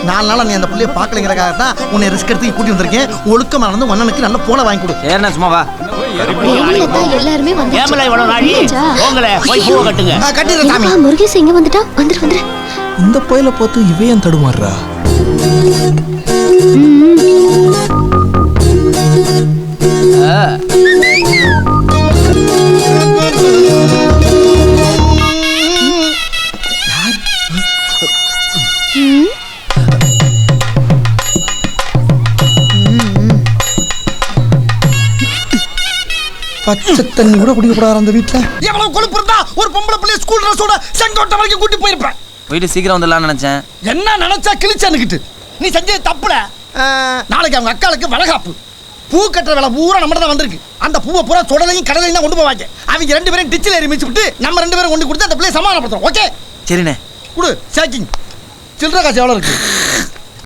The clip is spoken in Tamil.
4 நாள் நீ அந்த புள்ளைய பார்க்கலங்கிறக்காக தான் உன்னை ரிஸ்க் எடுத்து கூட்டி வந்திருக்கேன். ஒழுக்கமா நடந்து ஒன்னனுக்கு நல்ல போல வாங்கி கொடு. ஏன்னா சும்மா வா. எல்லாருமே வந்து ஏமல இவ்வளவு நாளி போங்களே போய் பூவை கட்டுங்க. கட்டிடுற சாமி. முருகேஷ் இங்க வந்துட்டா வந்துரு. இந்த பையில பார்த்து இவன் ஏன் தடுமாறுறா? பச்சை தண்ணி கூட குடிக்க கூடாது அந்த வீட்டுல. எவ்வளவு கொழுப்பு இருந்தா ஒரு பொம்பளை பிள்ளை ஸ்கூல் ட்ரெஸ்ஸோட செங்கோட்டை வரைக்கும் கூட்டி போயிருப்பேன். போயிட்டு சீக்கிரம் வந்துடலாம்னு நினைச்சேன். என்ன நினைச்சா கிழிச்சானுக்கிட்டு நீ செஞ்சது தப்புல. நாளைக்கு அவங்க அக்காளுக்கு வளகாப்பு. பூ கட்டுற வேலை பூரா நம்ம தான் வந்திருக்கு. அந்த பூவை பூரா சுடலையும் கடலையும் தான் கொண்டு போவாங்க. அவங்க 2 பேரும் டிச்சில் ஏறி மிச்சு விட்டு நம்ம 2 பேரும் கொண்டு கொடுத்து அந்த பிள்ளைய சமாதானப்படுத்துறோம். ஓகே சரிண்ணே. கொடு சேக்கிங். சில்லற காசு எவ்வளோ இருக்கு?